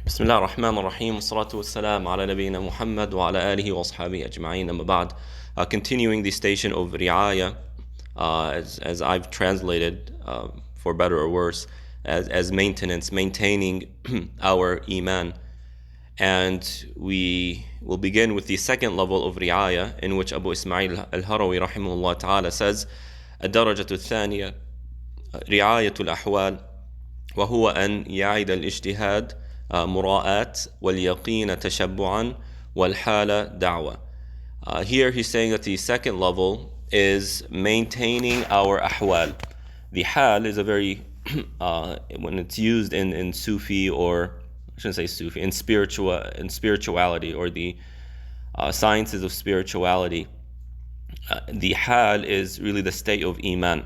بسم الله الرحمن الرحيم والصلاة والسلام على نبينا محمد وعلى آله وأصحابه أجمعين أما بعد. Continuing the station of Ri'ayah, as I've translated, for better or worse, as maintenance, maintaining our iman. And we will begin with the second level of Ri'ayah, in which Abu Ismail al-Harawi rahimahullah ta'ala says, الدرجة الثانية رعاية الأحوال وهو أن يعيد الاجتهاد مراءة واليقين تشبعا والحالة دعوة. Here he's saying that the second level is maintaining our ahwal. The hal is a very, when it's used in Sufi, or I shouldn't say Sufi, in spirituality, or the sciences of spirituality, the hal is really the state of iman.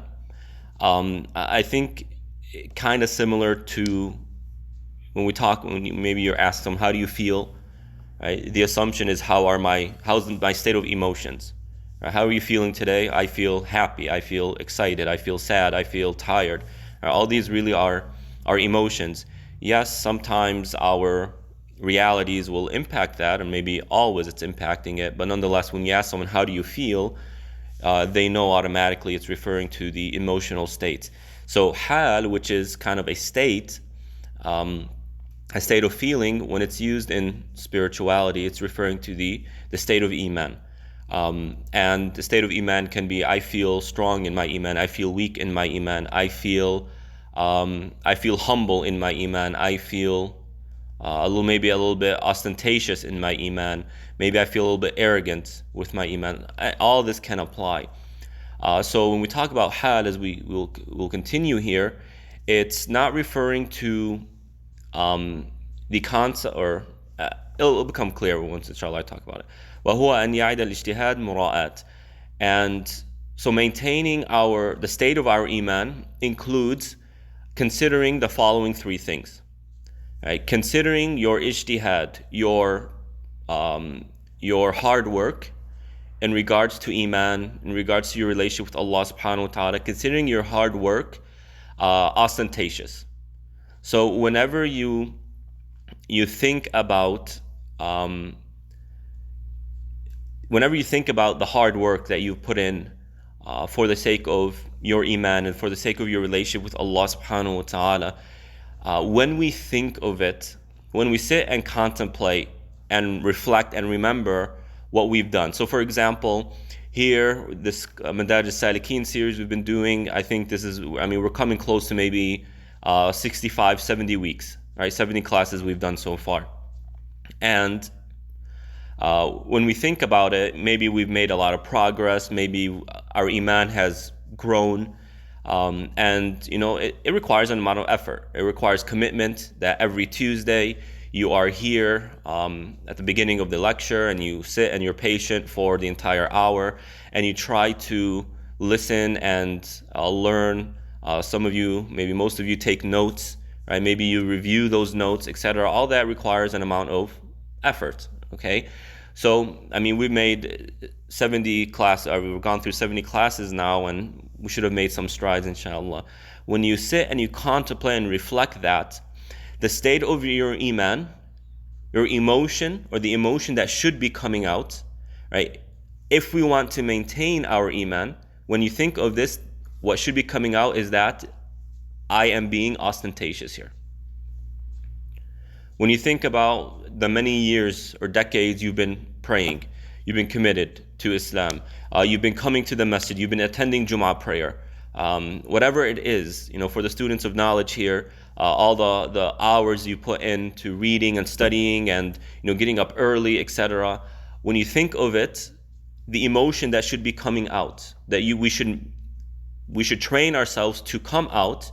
I think kind of similar to when maybe you're asked them, how do you feel? Right? The assumption is how's my state of emotions? Right? How are you feeling today? I feel happy, I feel excited, I feel sad, I feel tired. Right? All these really are emotions. Yes, sometimes our realities will impact that, or maybe always it's impacting it, but nonetheless, when you ask someone, how do you feel? They know automatically it's referring to the emotional state. So hal, which is kind of a state of feeling, when it's used in spirituality, it's referring to the state of iman. And the state of iman can be, I feel strong in my iman, I feel weak in my iman, I feel humble in my iman, I feel maybe a little bit ostentatious in my iman, maybe I feel a little bit arrogant with my iman. All this can apply. So when we talk about hal, as we'll continue here, it's not referring to the concept, or it'll become clear once inshallah I talk about it. وَهُوَ أَنْ يَعِدَ الْإِجْتِهَادِ مُرَاءَةً. And so maintaining the state of our iman includes considering the following three things. Right? Considering your ijtihad, your hard work in regards to iman, in regards to your relationship with Allah subhanahu wa ta'ala, considering your hard work ostentatious. So whenever you think about the hard work that you've put in for the sake of your iman and for the sake of your relationship with Allah subhanahu wa ta'ala, when we think of it, when we sit and contemplate and reflect and remember what we've done. So for example, here, this Madarij Salikeen series we've been doing, I think we're coming close to maybe 65, 70 weeks, right? 70 classes we've done so far. And when we think about it, maybe we've made a lot of progress, maybe our iman has grown, and it requires an amount of effort. It requires commitment that every Tuesday you are here at the beginning of the lecture, and you sit and you're patient for the entire hour, and you try to listen and learn. Some of you, maybe most of you, take notes, right? Maybe you review those notes, etc. All that requires an amount of effort, okay? So, we've made 70 classes, we've gone through 70 classes now, and we should have made some strides, inshallah. When you sit and you contemplate and reflect that, the state of your iman, your emotion, or the emotion that should be coming out, right? If we want to maintain our iman, when you think of this, what should be coming out is that I am being ostentatious here. When you think about the many years or decades you've been praying, you've been committed to Islam, you've been coming to the masjid, you've been attending Jum'ah prayer, whatever it is, for the students of knowledge here, all the hours you put into reading and studying and getting up early, etc. When you think of it, the emotion that should be coming out, that we should train ourselves to come out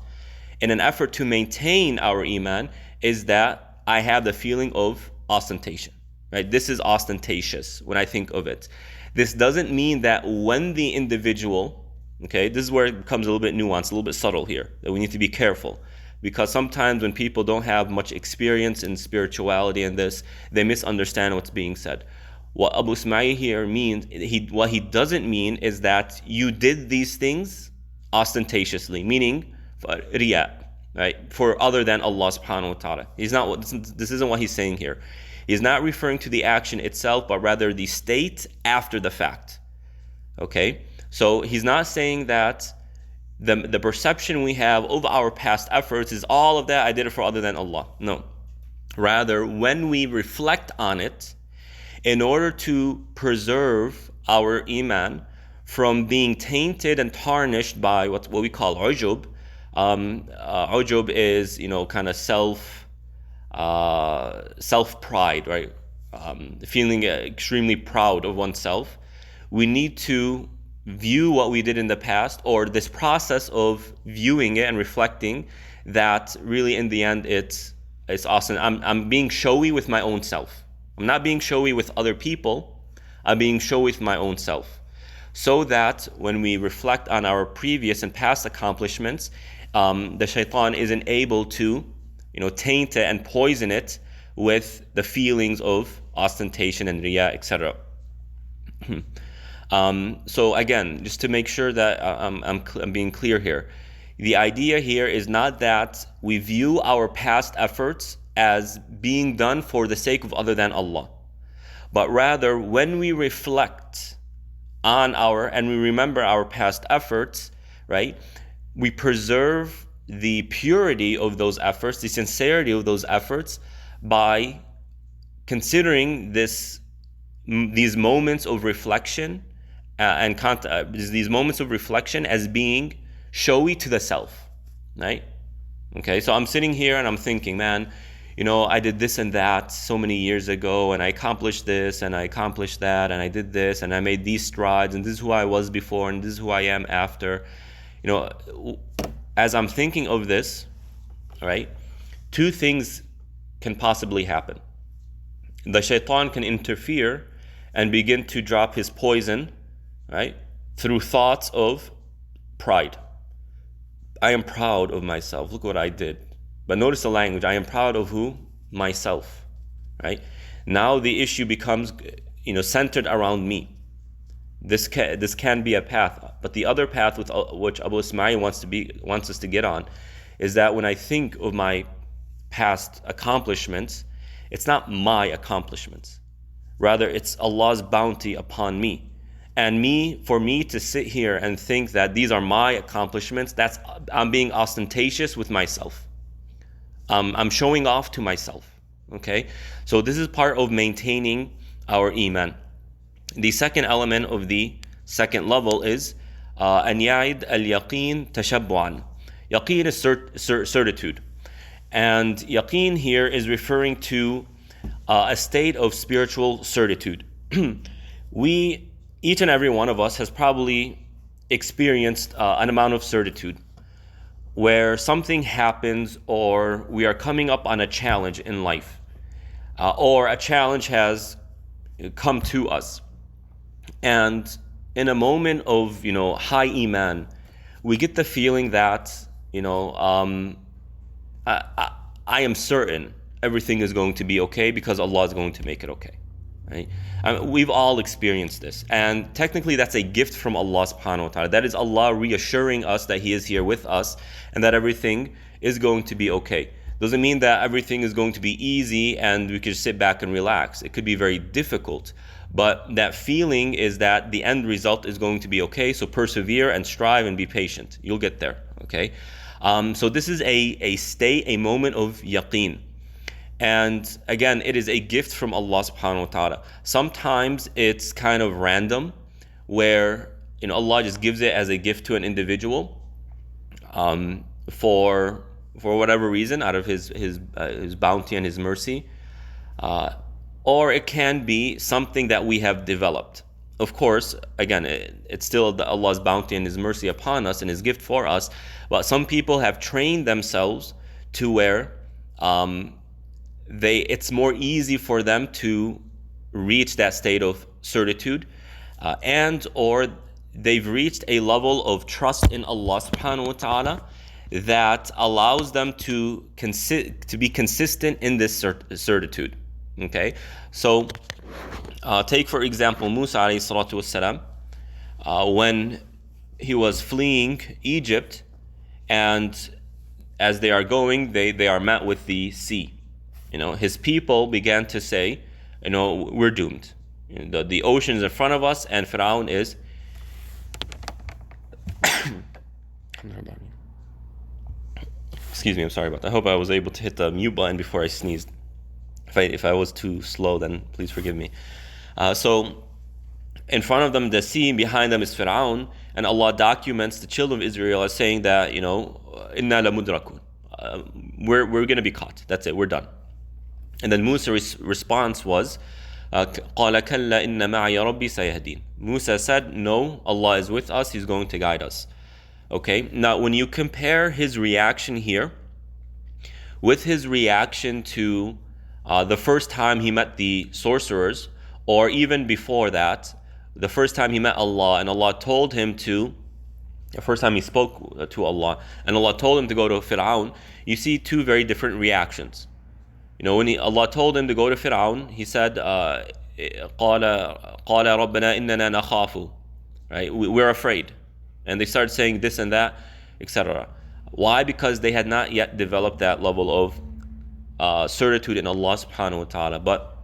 in an effort to maintain our iman, is that I have the feeling of ostentation. Right? This is ostentatious when I think of it. This doesn't mean that when the individual, okay, this is where it becomes a little bit nuanced, a little bit subtle here, that we need to be careful. Because sometimes when people don't have much experience in spirituality and this, they misunderstand what's being said. What Abu Ismail here means, what he doesn't mean is that you did these things ostentatiously, meaning riyah. right? For other than Allah subhanahu wa ta'ala. This isn't what he's saying here. He's not referring to the action itself, but rather the state after the fact. Okay? So he's not saying that the perception we have of our past efforts is all of that I did it for other than Allah. No. Rather, when we reflect on it, in order to preserve our iman from being tainted and tarnished by what we call ujub. Ujub is, kind of self-pride, right? Feeling extremely proud of oneself. We need to view what we did in the past, or this process of viewing it and reflecting, that really in the end it's awesome. I'm being showy with my own self. I'm not being showy with other people. I'm being showy with my own self. So that when we reflect on our previous and past accomplishments, the shaitan isn't able to, taint it and poison it with the feelings of ostentation and riyah, etc. So again, just to make sure that I'm being clear here, the idea here is not that we view our past efforts as being done for the sake of other than Allah, but rather when we reflect on and we remember our past efforts, right, we preserve the purity of those efforts, the sincerity of those efforts, by considering these moments of reflection these moments of reflection as being showy to the self, right? Okay, so I'm sitting here and I'm thinking, man, I did this and that so many years ago, and I accomplished this and I accomplished that, and I did this and I made these strides, and this is who I was before and this is who I am after. As I'm thinking of this, right, two things can possibly happen. The shaitan can interfere and begin to drop his poison, right, through thoughts of pride. I am proud of myself. Look what I did. But notice the language. I am proud of who? Myself. Right? Now the issue becomes, centered around me. This can be a path. But the other path which Abu Ismail wants us to get on is that when I think of my past accomplishments, it's not my accomplishments. Rather, it's Allah's bounty upon me. And for me to sit here and think that these are my accomplishments, I'm being ostentatious with myself. I'm showing off to myself. Okay? So this is part of maintaining our iman. The second element of the second level is an ya'id al-yaqeen tashabbu'an. Yaqeen is certitude. And yaqeen here is referring to a state of spiritual certitude. Each and every one of us has probably experienced an amount of certitude where something happens, or we are coming up on a challenge in life, or a challenge has come to us. And in a moment of, high iman, we get the feeling that, I am certain everything is going to be okay because Allah is going to make it okay. Right? We've all experienced this, and technically that's a gift from Allah subhanahu wa ta'ala. That is Allah reassuring us that He is here with us and that everything is going to be okay. Doesn't mean that everything is going to be easy and we can sit back and relax. It could be very difficult, but that feeling is that the end result is going to be okay, so persevere and strive and be patient. You'll get there, okay? So this is a moment of yaqeen. And again, it is a gift from Allah subhanahu wa ta'ala. Sometimes it's kind of random, where Allah just gives it as a gift to an individual for whatever reason, out of his bounty and His mercy. Or it can be something that we have developed. Of course, again, it's still Allah's bounty and His mercy upon us and His gift for us. But some people have trained themselves to where it's more easy for them to reach that state of certitude, or they've reached a level of trust in Allah subhanahu wa ta'ala that allows them to be consistent in this certitude. Okay, so take for example Musa alayhi salatu wassalam, when he was fleeing Egypt, and as they are going, they are met with the sea. His people began to say, we're doomed. The ocean is in front of us, and Fir'aun is excuse me, I'm sorry about that. I hope I was able to hit the mute button before I sneezed. If I was too slow, then please forgive me. So in front of them, the sea, behind them is Fir'aun, and Allah documents the children of Israel as saying that, inna la mudrakun. We're going to be caught. That's it. We're done. And then Musa's response was, قَالَ كَلَّا إِنَّ مَعِيَ رَبِّي سَيَهْدِينَ. Musa said, no, Allah is with us. He's going to guide us. Okay. Now, when you compare his reaction here with his reaction to the first time he met the sorcerers, or even before that, the first time he met Allah and Allah told him to, the first time he spoke to Allah and Allah told him to go to Fir'aun, you see two very different reactions. When Allah told him to go to Fir'aun, he said, قَالَ رَبَّنَا إِنَّنَا نَخَافُ. Right? We're afraid. And they started saying this and that, etc. Why? Because they had not yet developed that level of certitude in Allah subhanahu wa ta'ala. But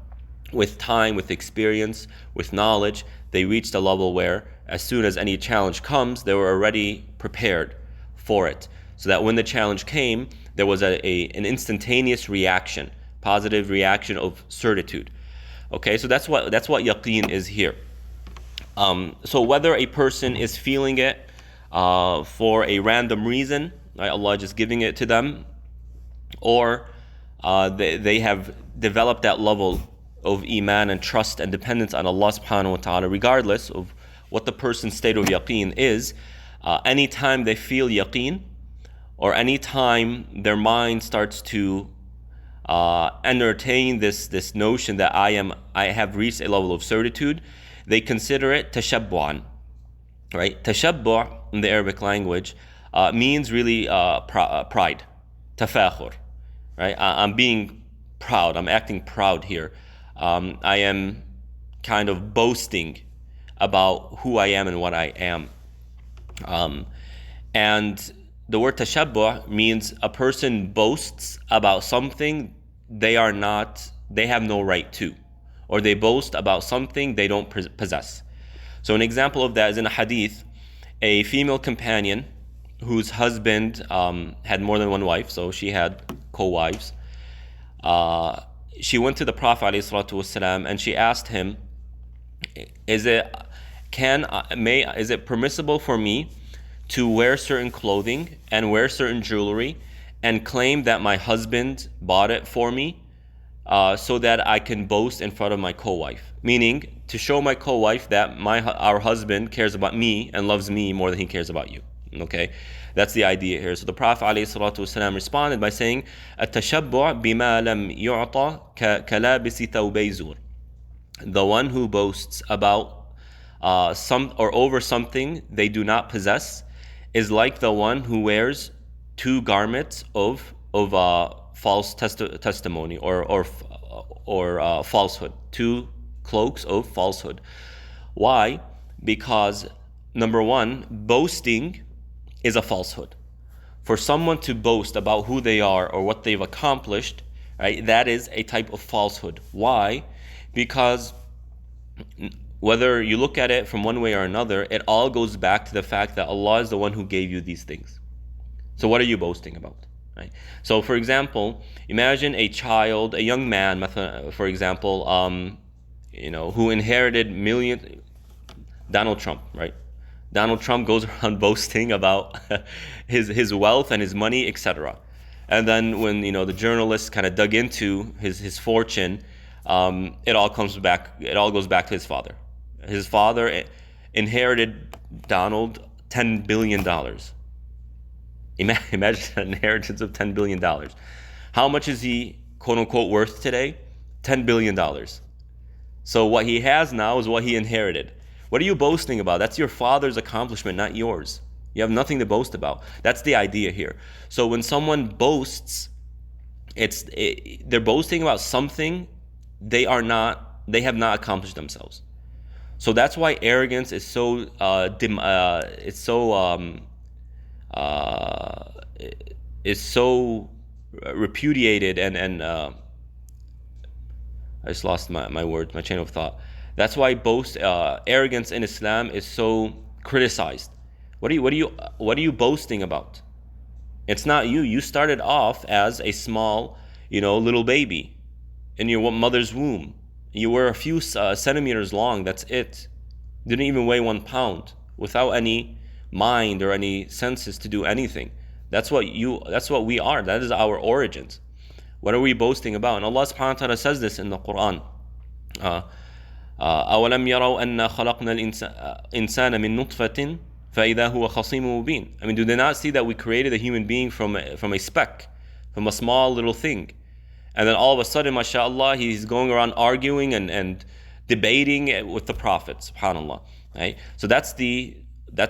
with time, with experience, with knowledge, they reached a level where as soon as any challenge comes, they were already prepared for it. So that when the challenge came, there was an instantaneous reaction, positive reaction of certitude. Okay, so that's what yaqeen is here. So whether a person is feeling it for a random reason, right, Allah just giving it to them, or they have developed that level of iman and trust and dependence on Allah subhanahu wa ta'ala, regardless of what the person's state of yaqeen is, anytime they feel yaqeen, or anytime their mind starts to entertain this notion that I have reached a level of certitude, they consider it tashabbu'an. Right? Tashabbu' in the Arabic language means really pride, tafakhur. Right? I'm being proud. I'm acting proud here. I am kind of boasting about who I am and what I am. And the word tashabbuh means a person boasts about something they have no right to, or they boast about something they don't possess. So an example of that is in a hadith, a female companion whose husband had more than one wife, so she had co-wives. She went to the Prophet ﷺ and she asked him, is it permissible for me to wear certain clothing and wear certain jewelry and claim that my husband bought it for me so that I can boast in front of my co-wife? Meaning, to show my co-wife that our husband cares about me and loves me more than he cares about you. Okay, that's the idea here. So the Prophet ﷺ responded by saying, "At-tashabbu' bima lam yu'ta kalabisi thawbay zur." The one who boasts about some or over something they do not possess is like the one who wears two garments of false testimony or falsehood, two cloaks of falsehood. Why? Because number one, boasting is a falsehood. For someone to boast about who they are or what they've accomplished, right, that is a type of falsehood. Why? Because whether you look at it from one way or another, it all goes back to the fact that Allah is the one who gave you these things. So what are you boasting about? Right? So for example, imagine a young man, for example, who inherited millions. Donald Trump, right? Donald Trump goes around boasting about his wealth and his money, etc. And then when the journalists kind of dug into his fortune, it all goes back to his father. His father inherited Donald $10 billion. Imagine an inheritance of $10 billion. How much is he, quote unquote, worth today? $10 billion. So what he has now is what he inherited. What are you boasting about? That's your father's accomplishment, not yours. You have nothing to boast about. That's the idea here. So when someone boasts, they're boasting about something they have not accomplished themselves. So that's why arrogance is is so repudiated and I just lost my words, my chain of thought. That's why arrogance in Islam is so criticized. What are you boasting about? It's not you. You started off as a small, little baby in your mother's womb. You were a few centimeters long. That's it. Didn't even weigh 1 pound, without any mind or any senses to do anything. That's what we are. That is our origins. What are we boasting about? And Allah subhanahu wa ta'ala says this in the Quran. أَوَلَمْ يَرَوْا أَنَّا خَلَقْنَا الْإِنسَانَ مِن نُطْفَةٍ فَإِذَا هُوَ خَصِيمٌ مُبِينٌ. I mean, do they not see that we created a human being from a speck, from a small little thing? And then all of a sudden, mashallah, he's going around arguing and debating with the Prophet, subhanallah. Right? So that's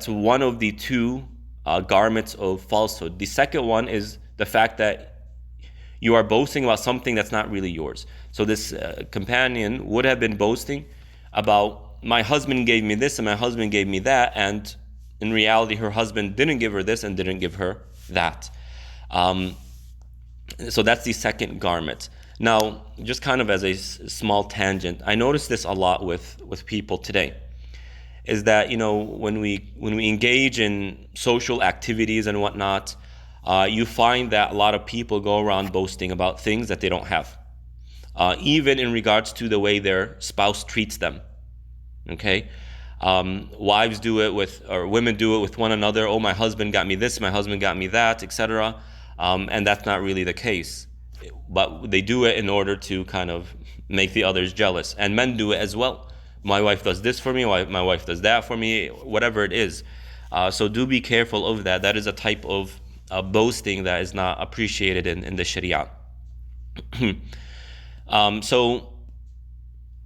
one of the two garments of falsehood. The second one is the fact that you are boasting about something that's not really yours. So this companion would have been boasting about, my husband gave me this and my husband gave me that, and in reality her husband didn't give her this and didn't give her that. So that's the second garment. Now, just kind of as a small tangent, I notice this a lot with people today, is that when we engage in social activities and whatnot, you find that a lot of people go around boasting about things that they don't have, even in regards to the way their spouse treats them. Okay, wives do it or women do it with one another. Oh, my husband got me this, my husband got me that, etc. And that's not really the case, but they do it in order to kind of make the others jealous. And men do it as well. My wife does this for me, my wife does that for me, whatever it is. So do be careful of that. That is a type of boasting that is not appreciated in the Sharia. So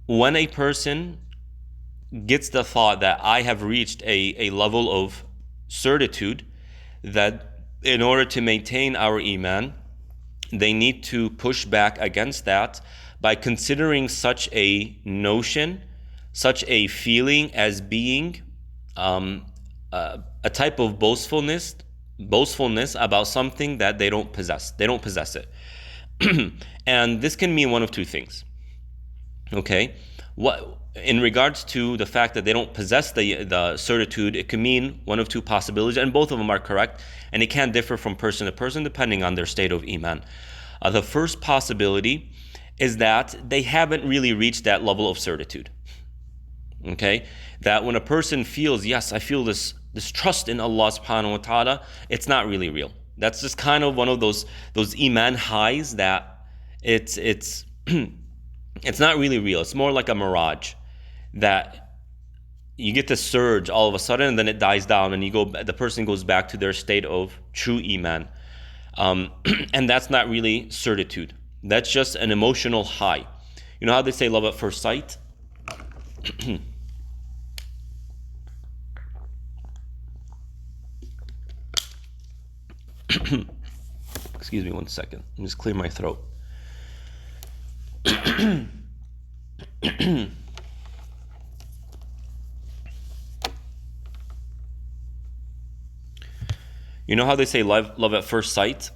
when a person gets the thought that I have reached a level of certitude that in order to maintain our iman, they need to push back against that by considering such a notion, such a feeling as being a type of boastfulness about something that they don't possess. They don't possess it. And this can mean one of two things. Okay? In regards to the fact that they don't possess the certitude, it can mean one of two possibilities, and both of them are correct, and it can differ from person to person depending on their state of iman. The first possibility is that they haven't really reached that level of certitude. Okay? That when a person feels, yes, I feel this trust in Allah subhanahu wa ta'ala, it's not really real. That's just kind of one of those iman highs that it's it's not really real. It's more like a mirage, that you get this surge all of a sudden and then it dies down and the person goes back to their state of true iman. And that's not really certitude. That's just an emotional high. You know how they say love at first sight? Excuse me 1 second. Let me just clear my throat. You know how they say love at first sight?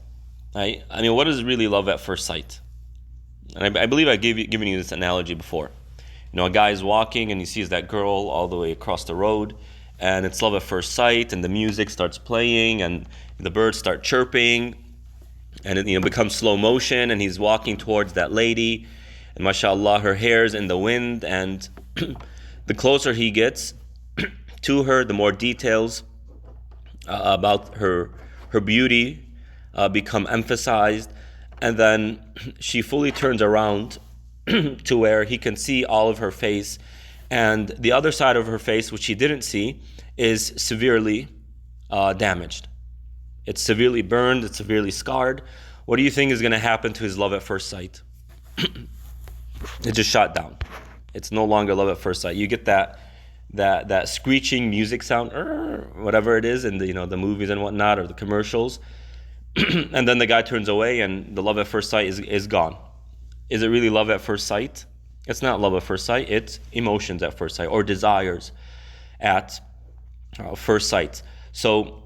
I mean, what is really love at first sight? And I believe I've given you this analogy before. A guy is walking and he sees that girl all the way across the road, and it's love at first sight, and the music starts playing and the birds start chirping, and it becomes slow motion, and he's walking towards that lady, and mashallah, her hair's in the wind, and the closer he gets to her, the more details about her beauty become emphasized, and then she fully turns around to where he can see all of her face, and the other side of her face, which he didn't see, is severely damaged. It's severely burned, it's severely scarred. What do you think is going to happen to his love at first sight? It just shot down. It's no longer love at first sight. You get that screeching music sound, whatever it is in the movies and whatnot, or the commercials, and then the guy turns away and the love at first sight is gone. Is it really love at first sight? It's not love at first sight. It's emotions at first sight, or desires at first sight. So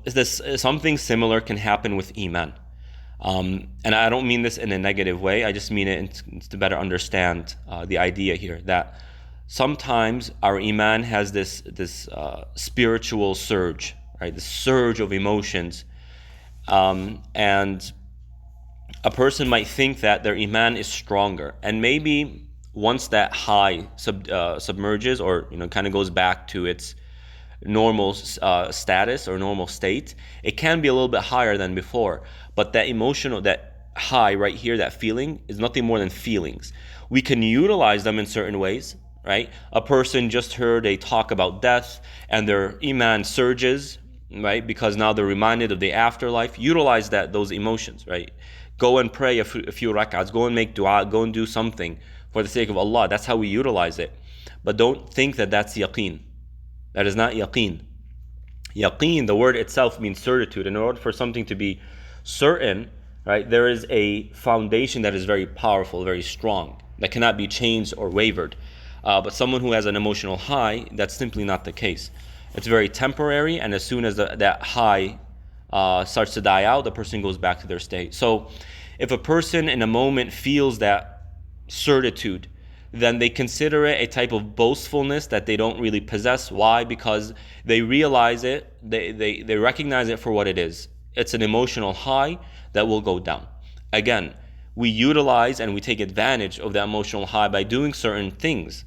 something similar can happen with iman. And I don't mean this in a negative way. I just mean it to better understand the idea here that sometimes our iman has this spiritual surge, right? This surge of emotions, and a person might think that their iman is stronger, and maybe once that high submerges, or kind of goes back to its normal status or normal state, it can be a little bit higher than before. But that emotional, that high right here, that feeling, is nothing more than feelings. We can utilize them in certain ways, right? A person just heard a talk about death and their iman surges, right? Because now they're reminded of the afterlife. Utilize those emotions, right? Go and pray a few rak'ahs, go and make dua, go and do something for the sake of Allah. That's how we utilize it. But don't think that that's yaqeen. That is not yaqeen. Yaqeen, the word itself means certitude. In order for something to be certain, right, there is a foundation that is very powerful, very strong, that cannot be changed or wavered. But someone who has an emotional high, that's simply not the case. It's very temporary, and as soon as that high starts to die out, the person goes back to their state. So if a person in a moment feels that certitude, then they consider it a type of boastfulness that they don't really possess. Why? Because they realize it, they recognize it for what it is. It's an emotional high that will go down. Again, we utilize and we take advantage of the emotional high by doing certain things,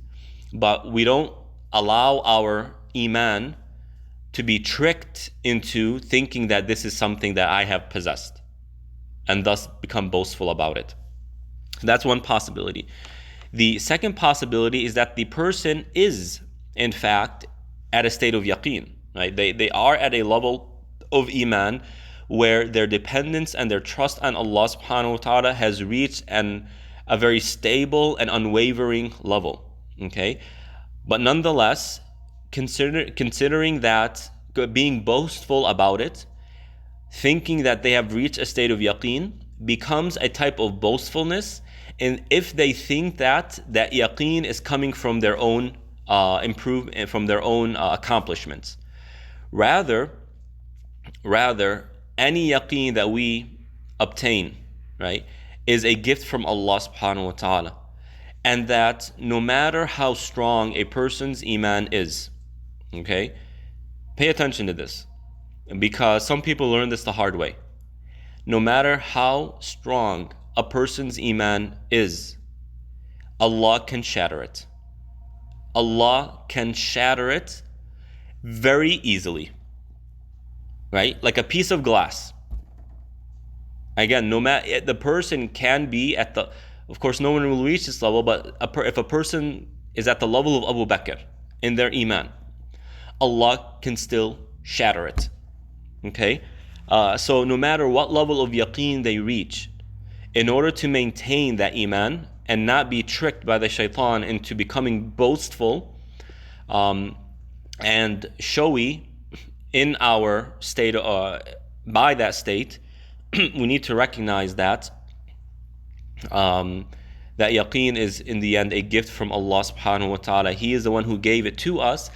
but we don't allow our iman to be tricked into thinking that this is something that I have possessed, and thus become boastful about it. So that's one possibility. The second possibility is that the person is, in fact, at a state of yaqeen, right? They are at a level of iman where their dependence and their trust on Allah subhanahu wa ta'ala has reached a very stable and unwavering level, okay? But nonetheless, considering that, being boastful about it, thinking that they have reached a state of yaqeen, becomes a type of boastfulness. And if they think that yaqeen is coming from their own improvement, from their own accomplishments, rather any yaqeen that we obtain, right, is a gift from Allah subhanahu wa ta'ala, and that no matter how strong a person's iman is, okay, pay attention to this, because some people learn this the hard way. No matter how strong a person's iman is, Allah can shatter it. Allah can shatter it very easily, right? Like a piece of glass. Again, no matter, the person can be at the, of course no one will reach this level, but if a person is at the level of Abu Bakr in their iman, Allah can still shatter it, okay? So no matter what level of yaqeen they reach, in order to maintain that iman and not be tricked by the shaitan into becoming boastful and showy in our state, by that state, we need to recognize that that yaqeen is in the end a gift from Allah subhanahu wa ta'ala. He is the one who gave it to us.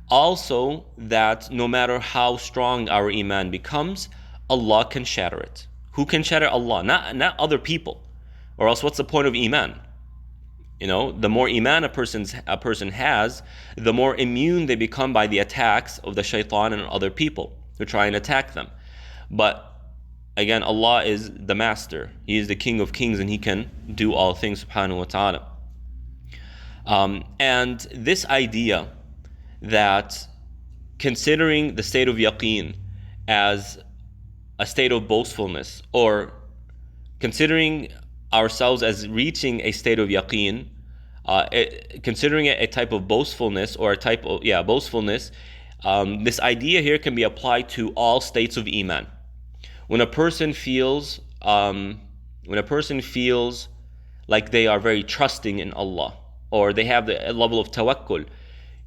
Also, that no matter how strong our iman becomes, Allah can shatter it. Who can shatter? Allah, not other people. Or else what's the point of iman? The more iman a person has, the more immune they become by the attacks of the shaitan and other people who try and attack them. But again, Allah is the master. He is the King of Kings, and He can do all things subhanahu wa ta'ala. And this idea that considering the state of yaqeen as a state of boastfulness, or considering ourselves as reaching a state of yaqeen, considering it a type of boastfulness, or a type of boastfulness, this idea here can be applied to all states of iman. When a person feels like they are very trusting in Allah, or they have the level of tawakkul,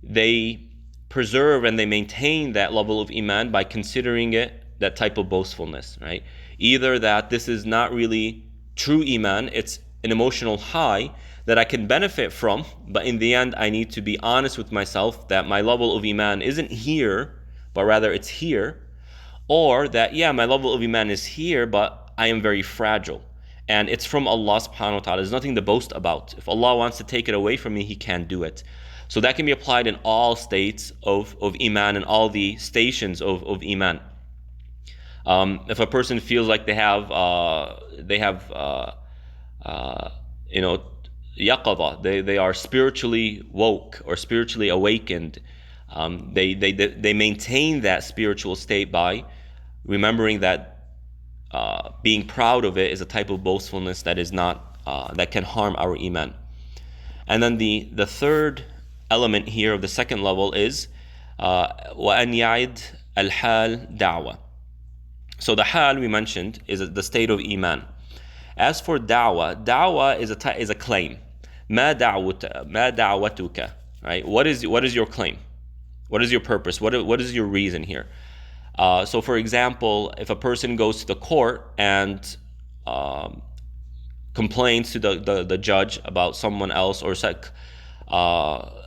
they preserve and they maintain that level of iman by considering it that type of boastfulness, right? Either that this is not really true iman, it's an emotional high that I can benefit from, but in the end I need to be honest with myself that my level of iman isn't here, but rather it's here. Or that, my level of iman is here, but I am very fragile. And it's from Allah subhanahu wa ta'ala. There's nothing to boast about. If Allah wants to take it away from me, He can do it. So that can be applied in all states of Iman and all the stations of Iman. If a person feels like they have yaqadha, they are spiritually woke or spiritually awakened, they maintain that spiritual state by remembering that being proud of it is a type of boastfulness that is not that can harm our iman. And then the third element here of the second level is وَأَنْ يَعِدْ الْحَالِ دَعْوَةً. So the hal we mentioned is the state of iman. As for da'wah is a claim. ما دعوتك, right? What is your claim? What is your purpose? What is your reason here? So for example, if a person goes to the court and complains to the judge about someone else, or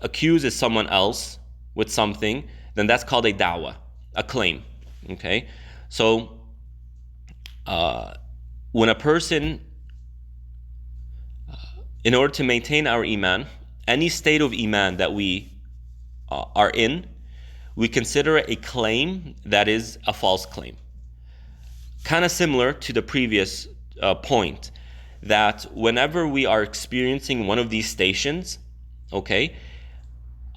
accuses someone else with something, then that's called a da'wah, a claim. Okay? So when a person, in order to maintain our iman, any state of iman that we are in, we consider it a claim that is a false claim. Kind of similar to the previous point, that whenever we are experiencing one of these stations, okay,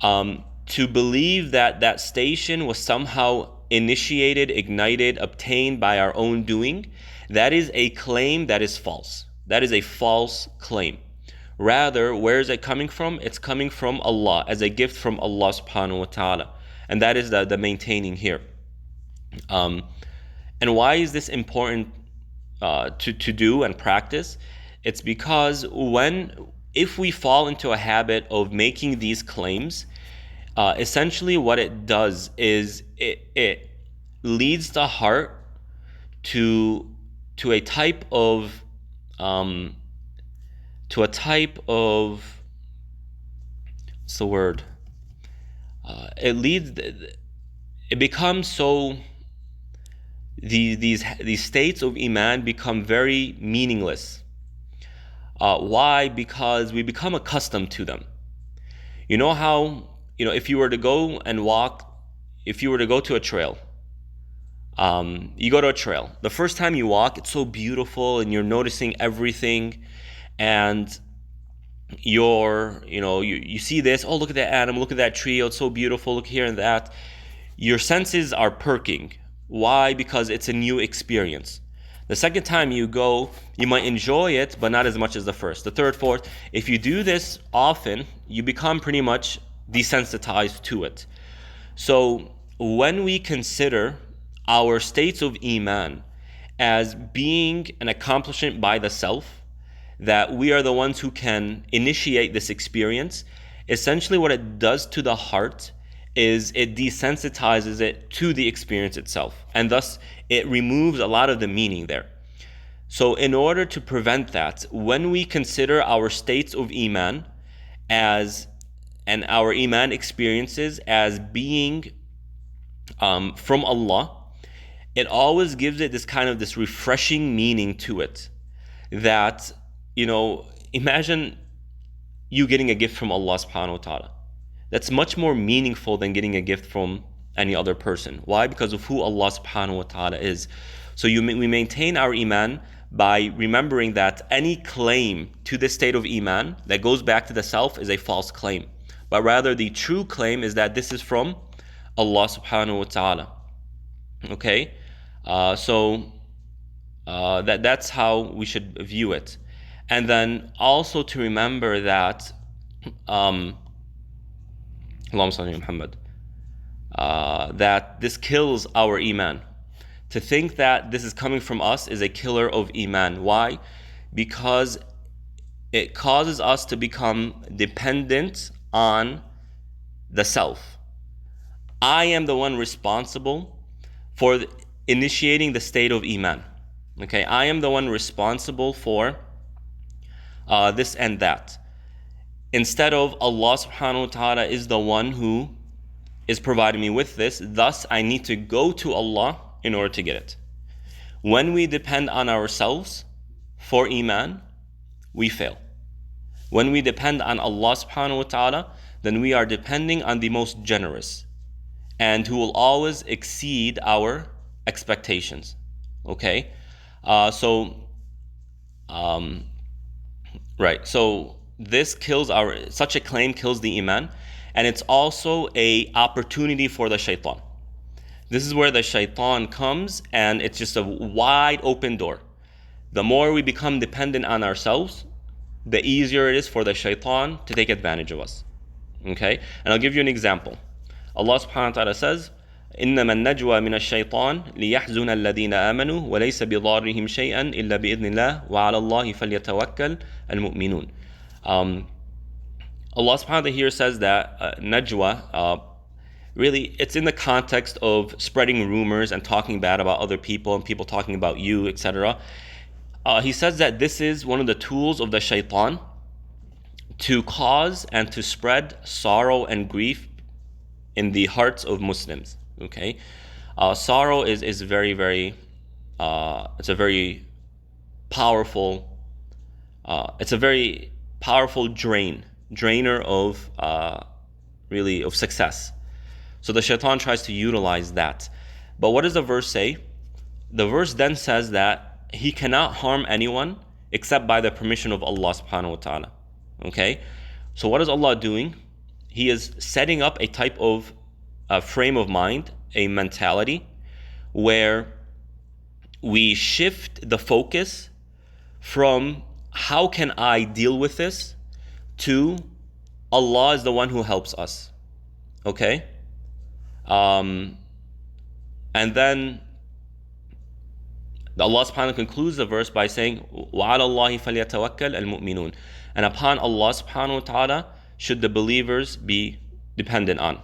to believe that that station was somehow initiated, ignited, obtained by our own doing, that is a claim that is false. That is a false claim. Rather, where is it coming from? It's coming from Allah, as a gift from Allah subhanahu wa ta'ala. And that is the maintaining here. And why is this important to do and practice? It's because if we fall into a habit of making these claims, essentially what it does is it leads the heart to a type of what's the word? It becomes so, these states of iman become very meaningless. Why? Because we become accustomed to them. You know how, if you were to go and walk, if you were to go to a trail, you go to a trail. The first time you walk, it's so beautiful and you're noticing everything, and you see this, oh, look at that animal, look at that tree, oh, it's so beautiful, look here and that. Your senses are perking. Why? Because it's a new experience. The second time you go, you might enjoy it, but not as much as the first. The third, fourth, if you do this often, you become pretty much desensitized to it. So when we consider our states of iman as being an accomplishment by the self, that we are the ones who can initiate this experience, essentially what it does to the heart is it desensitizes it to the experience itself, and thus it removes a lot of the meaning there. So in order to prevent that, when we consider our states of iman and our iman experiences as being from Allah, it always gives it this refreshing meaning to it. That, imagine you getting a gift from Allah subhanahu wa ta'ala. That's much more meaningful than getting a gift from any other person. Why? Because of who Allah subhanahu wa ta'ala is. So we maintain our iman by remembering that any claim to this state of iman that goes back to the self is a false claim. But rather the true claim is that this is from Allah subhanahu wa ta'ala. Okay? So that's how we should view it. And then also to remember that Allahumma salli ala Muhammad, that this kills our iman. To think that this is coming from us is a killer of iman. Why? Because it causes us to become dependent on the self. I am the one responsible for initiating the state of iman. Okay, I am the one responsible for this and that. Instead of Allah subhanahu wa ta'ala is the one who is providing me with this, thus I need to go to Allah in order to get it. When we depend on ourselves for iman, we fail. When we depend on Allah subhanahu wa ta'ala, then we are depending on the most generous and who will always exceed our expectations. Okay? So this kills such a claim kills the iman, and it's also a opportunity for the shaitan. This is where the shaitan comes, and it's just a wide open door. The more we become dependent on ourselves, the easier it is for the shaitan to take advantage of us. Okay? And I'll give you an example. Allah subhanahu wa ta'ala says, إنما النجوى من الشيطان ليحزن الذين آمنوا وليس بضارهم شيئا إلا بإذن الله وعلى الله فليتوكل المؤمنون. Allah subhanahu wa ta'ala here says that najwa, really it's in the context of spreading rumors and talking bad about other people and people talking about you, etc. He says that this is one of the tools of the shaitan to cause and to spread sorrow and grief in the hearts of Muslims. Okay, sorrow is very, very, it's a very powerful, drainer of really of success. So the shaitan tries to utilize that. But what does the verse say? The verse then says that he cannot harm anyone except by the permission of Allah subhanahu wa ta'ala. Okay, so what is Allah doing? He is setting up a type of frame of mind, a mentality, where we shift the focus from how can I deal with this to Allah is the one who helps us. Okay? And then Allah subhanahu wa ta'ala concludes the verse by saying, وَعَلَى اللَّهِ فَلْيَتَوَكَّلْ الْمُؤْمِنُونَ. And upon Allah subhanahu wa ta'ala should the believers be dependent on.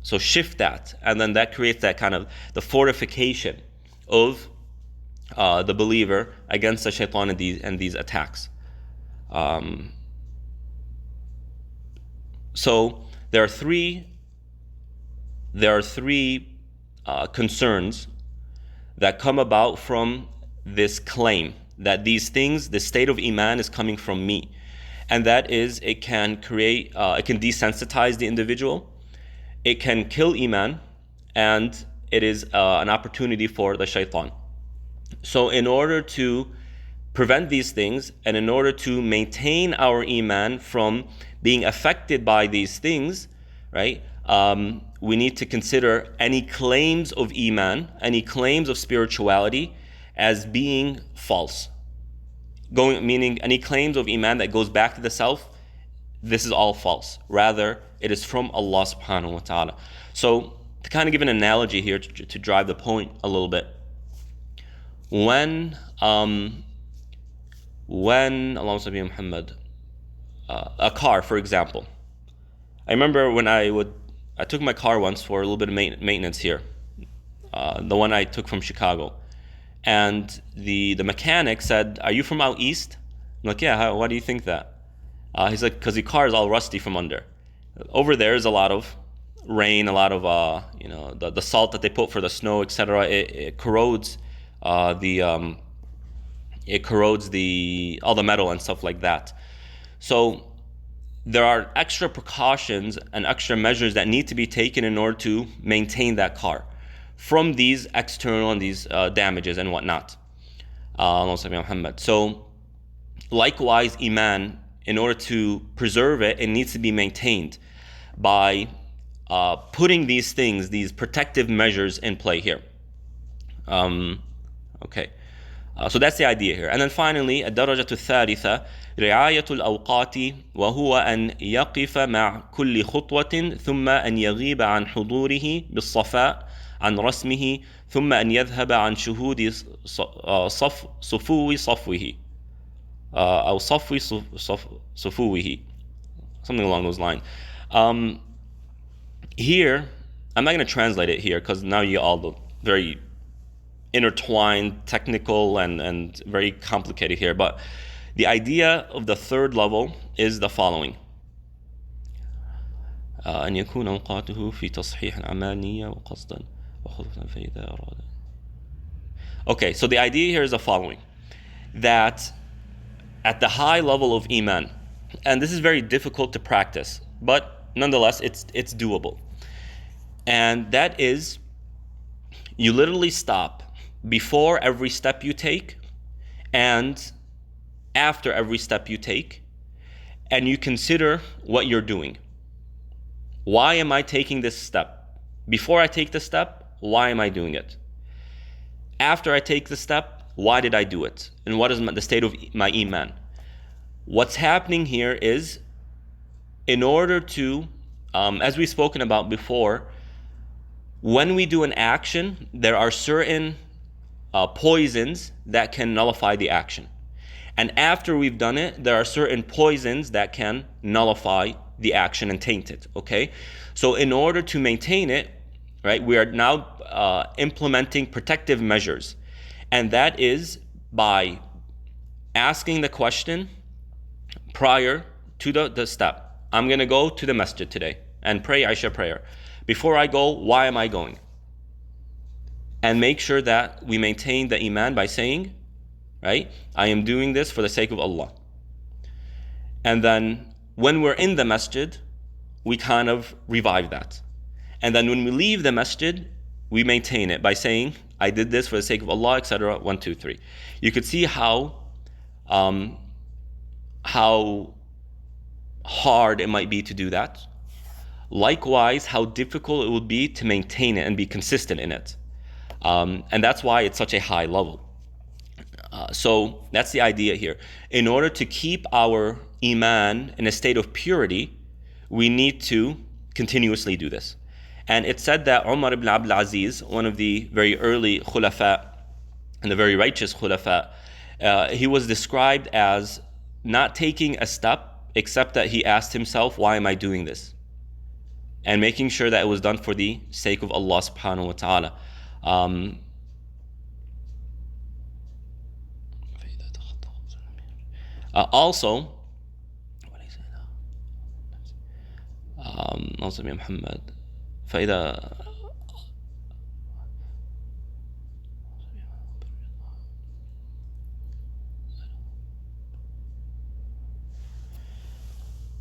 So shift that, and then that creates that kind of the fortification of the believer against the shaitan and these attacks. So there are three concerns that come about from this claim that these things, the state of iman is coming from me, and that is it can desensitize the individual. It can kill iman, and it is an opportunity for the shaitan. So in order to prevent these things, and in order to maintain our iman from being affected by these things, right, we need to consider any claims of iman, any claims of spirituality as being false. Meaning any claims of iman that goes back to the self, this is all false. Rather, it is from Allah subhanahu wa ta'ala. So to kind of give an analogy here to drive the point a little bit, when Allahumma salli ala Muhammad, a car, for example. I remember when I took my car once for a little bit of maintenance here, the one I took from Chicago, and the mechanic said, "Are you from out east?" I'm like, "Yeah, why do you think that?" He's like, "Because the car is all rusty from under. Over there is a lot of rain, a lot of the salt that they put for the snow, etc. It corrodes all the metal and stuff like that. So there are extra precautions and extra measures that need to be taken in order to maintain that car from these external and these damages and whatnot." So likewise, iman, in order to preserve it, it needs to be maintained by putting these things, these protective measures in play here. Okay. So that's the idea here. And then finally, الدرجة الثالثة رعاية الأوقات وهو أن يقف مع كل خطوة ثم أن يغيب عن حضوره بالصفاء عن رسمه ثم أن يذهب عن شهود صفو صفوه أو صفو صفوه, something along those lines. Here, I'm not going to translate it here because now you all very intertwined, technical, and very complicated here. But the idea of the third level is the following: أن يكون أوقاته في تصحيح الأعمال نية وقصدا وخطة فإذا أراد. Okay, so the idea here is the following, that at the high level of iman, and this is very difficult to practice, but nonetheless it's doable. And that is, you literally stop before every step you take and after every step you take, and you consider what you're doing. Why am I taking this step? Before I take the step, why am I doing it? After I take the step, why did I do it? And what is the state of my iman? What's happening here is, in order to, as we've spoken about before, when we do an action, there are certain poisons that can nullify the action. And after we've done it, there are certain poisons that can nullify the action and taint it, okay? So in order to maintain it, right, we are now implementing protective measures. And that is by asking the question prior to the step. I'm going to go to the masjid today and pray Isha prayer. Before I go, why am I going? And make sure that we maintain the iman by saying, right, I am doing this for the sake of Allah. And then when we're in the masjid, we kind of revive that. And then when we leave the masjid, we maintain it by saying, I did this for the sake of Allah, etc. 1, 2, 3. You could see how hard it might be to do that. Likewise, how difficult it would be to maintain it and be consistent in it. And that's why it's such a high level. So that's the idea here. In order to keep our iman in a state of purity, we need to continuously do this. And it's said that Umar ibn Abdul Aziz, one of the very early khulafa and the very righteous khulafa, he was described as not taking a step except that he asked himself, why am I doing this? And making sure that it was done for the sake of Allah subhanahu wa ta'ala. Also, Muhammad,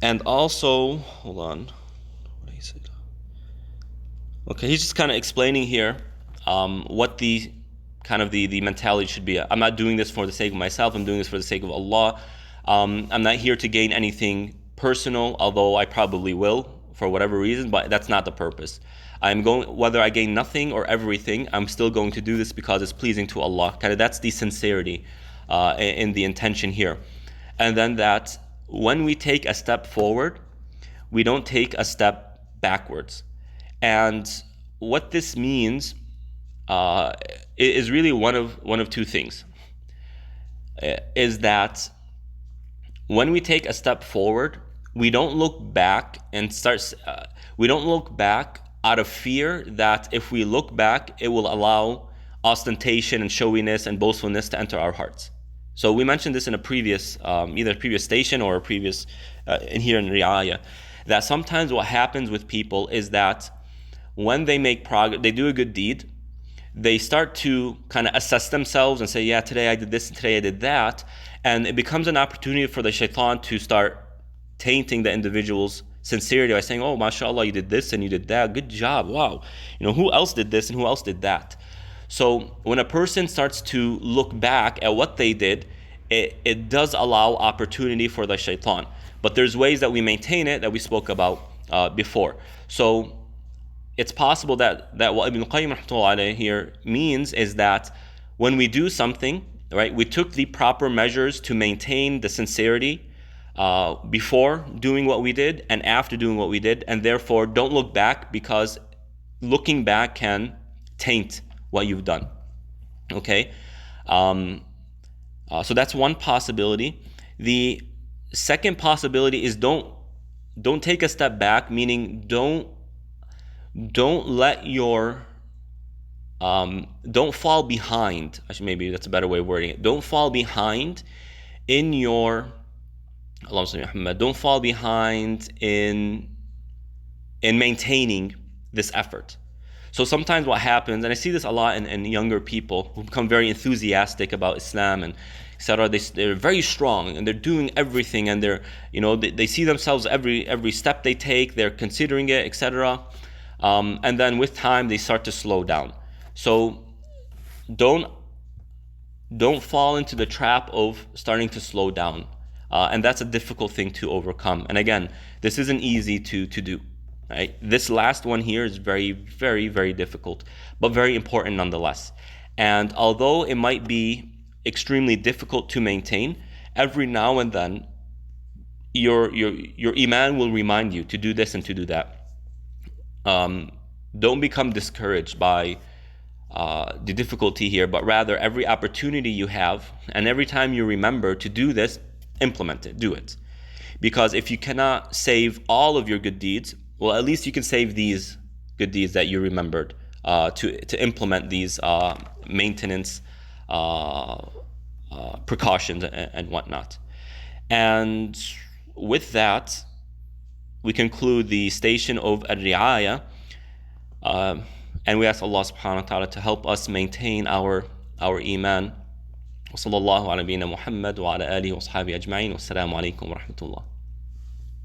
and also, hold on. Okay, he's just kind of explaining here what the kind of the mentality should be. I'm not doing this for the sake of myself. I'm doing this for the sake of Allah. I'm not here to gain anything personal, although I probably will for whatever reason, but that's not the purpose. I'm going, whether I gain nothing or everything, I'm still going to do this because it's pleasing to Allah. Kind of that's the sincerity in the intention here. And then that when we take a step forward, we don't take a step backwards. And what this means is really one of two things. Is that when we take a step forward, we don't look back and we don't look back out of fear that if we look back, it will allow ostentation and showiness and boastfulness to enter our hearts. So we mentioned this in a previous, either a previous station or a previous, in here in Ri'ayah, that sometimes what happens with people is that when they make progress, they do a good deed, they start to kind of assess themselves and say, yeah, today I did this, and today I did that. And it becomes an opportunity for the shaitan to start tainting the individual's sincerity by saying, oh, mashallah, you did this and you did that. Good job. Wow. You know, who else did this and who else did that? So when a person starts to look back at what they did, it does allow opportunity for the shaitan. But there's ways that we maintain it that we spoke about before. So it's possible that what Ibn Qayyim rahmatullah here means is that when we do something, right, we took the proper measures to maintain the sincerity before doing what we did and after doing what we did, and therefore don't look back, because looking back can taint what you've done. Okay, so that's one possibility. The second possibility is don't take a step back, meaning don't let your don't fall behind. Actually, maybe that's a better way of wording it. Don't fall behind in your don't fall behind in maintaining this effort. So sometimes what happens, and I see this a lot in younger people who become very enthusiastic about Islam and etc. They're very strong and they're doing everything, and they see themselves every step they take, they're considering it, etc. And then with time they start to slow down. So don't fall into the trap of starting to slow down, and that's a difficult thing to overcome. And again, this isn't easy to do. Right? This last one here is very, very, very difficult, but very important nonetheless. And although it might be extremely difficult to maintain, every now and then your iman will remind you to do this and to do that. Don't become discouraged by the difficulty here, but rather every opportunity you have and every time you remember to do this, implement it, do it. Because if you cannot save all of your good deeds, well, at least you can save these good deeds that you remembered, to implement these maintenance precautions and whatnot. And with that, we conclude the station of al-Ri'ayah, and we ask Allah subhanahu wa ta'ala to help us maintain our iman. Wa sallallahu ala nabiyyina Muhammad wa ala alihi wa sahbihi ajma'in. Wassalamu alaikum wa rahmatullah.